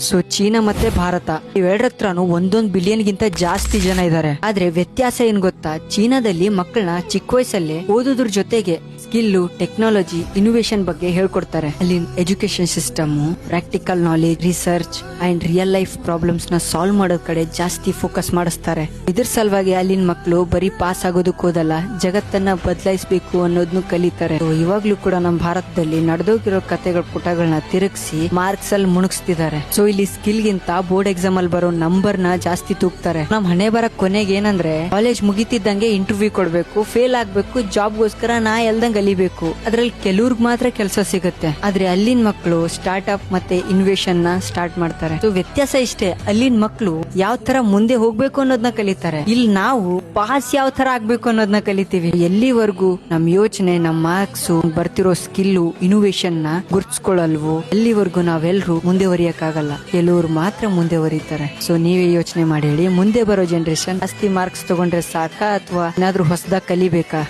So China ಮತ್ತೆ Bharat ಇವೆರಡತ್ರನು 1 billion ಗಿಂತ ಜಾಸ್ತಿ ಜನ ಇದ್ದಾರೆ. ಆದ್ರೆ ವ್ಯತ್ಯಾಸ ಏನ್ ಗೊತ್ತಾ, ಚೀನಾದಲ್ಲಿ ಮಕ್ಕಳನ್ನ ಚಿಕ್ಕ ವಯಸ್ಸಲ್ಲೇ ಓದೋದ್ರ ಜೊತೆಗೆ ಸ್ಕಿಲ್, ಟೆಕ್ನಾಲಜಿ, ಇನೋವೇಷನ್ ಬಗ್ಗೆ ಹೇಳ್ಕೊಡ್ತಾರೆ. ಅಲ್ಲಿ education system, practical knowledge, research and real life problems ನ ಸಾಲ್ವ್ ಮಾಡೋ ಕಡೆ ಜಾಸ್ತಿ ಫೋಕಸ್ ಮಾಡಿಸ್ತಾರೆ. ಇದ್ರ ಸಲುವಾಗಿ ಅಲ್ಲಿನ ಮಕ್ಕಳು ಬರೀ ಪಾಸ್ ಆಗೋದಕ್ಕೆ ಓದಲ್ಲ, ಜಗತ್ತನ್ನ ಬದಲಾಯಿಸಬೇಕು ಅನ್ನೋದನ್ನು ಕಲಿತಾರೆ. ಇವಾಗ್ಲೂ ಕೂಡ ನಮ್ಮ ಭಾರತದಲ್ಲಿ ನಡೆದೋಗಿರೋ ಕತೆಗಳ ಪುಟಗಳನ್ನ ತಿರುಗಿಸಿ ಮಾರ್ಕ್ಸ್ ಅಲ್ಲಿ ಮುಣಗಿಸ್ತಿದ್ದಾರೆ. ಸೊ ಇಲ್ಲಿ ಸ್ಕಿಲ್ ಗಿಂತ ಬೋರ್ಡ್ ಎಕ್ಸಾಮ್ ಅಲ್ಲಿ ಬರೋ ನಂಬರ್ ನ ಜಾಸ್ತಿ ತೂಗ್ತಾರೆ. ನಮ್ ಹಣೆ ಬರ ಕೊನೆಗೆ ಏನಂದ್ರೆ ಕಾಲೇಜ್ ಮುಗಿತಿದ್ದಂಗೆ ಇಂಟರ್ವ್ಯೂ ಕೊಡ್ಬೇಕು, ಫೇಲ್ ಆಗ್ಬೇಕು, ಜಾಬ್ಗೋಸ್ಕರ ನಾ ಎಲ್ದಂಗ್ ಕಲಿಬೇಕು. ಅದ್ರಲ್ಲಿ ಕೆಲವ್ರಿಗೆ ಮಾತ್ರ ಕೆಲಸ ಸಿಗುತ್ತೆ. ಆದ್ರೆ ಅಲ್ಲಿನ ಮಕ್ಕಳು ಸ್ಟಾರ್ಟ್ ಅಪ್ ಮತ್ತೆ ಇನ್ವೇಷನ್ ನ ಸ್ಟಾರ್ಟ್ ಮಾಡ್ತಾರೆ. ಸೊ ವ್ಯತ್ಯಾಸ ಇಷ್ಟೇ, ಅಲ್ಲಿನ ಮಕ್ಕಳು ಯಾವ ತರ ಮುಂದೆ ಹೋಗ್ಬೇಕು ಅನ್ನೋದನ್ನ ಕಲಿತಾರೆ. ಇಲ್ಲಿ ನಾವು ಪಾಸ್ ಯಾವ ತರ ಆಗ್ಬೇಕು ಅನ್ನೋದನ್ನ ಕಲಿತೀವಿ. ಎಲ್ಲಿವರೆಗೂ ನಮ್ ಯೋಚನೆ, ನಮ್ ಮಾರ್ಕ್ಸ್, ಬರ್ತಿರೋ ಸ್ಕಿಲ್, ಇನೋವೇಷನ್ ನ ಗುರ್ತಿಸ್ಕೊಳ್ಳಲ್ವೋ ಅಲ್ಲಿವರೆಗೂ ನಾವೆಲ್ಲರೂ ಮುಂದೆವರಿಯಕ್ಕಾಗಲ್ಲ. ಕೆಲವರು ಮಾತ್ರ ಮುಂದೆವರಿತಾರೆ. ಸೊ ನೀವೇ ಯೋಚನೆ ಮಾಡಿ ಹೇಳಿ, ಮುಂದೆ ಬರೋ ಜನರೇಷನ್ ಜಾಸ್ತಿ ಮಾರ್ಕ್ಸ್ ತಗೊಂಡ್ರೆ ಸಾಕಾ ಅಥವಾ ಏನಾದ್ರೂ ಹೊಸದಾಗಿ ಕಲಿಬೇಕಾ?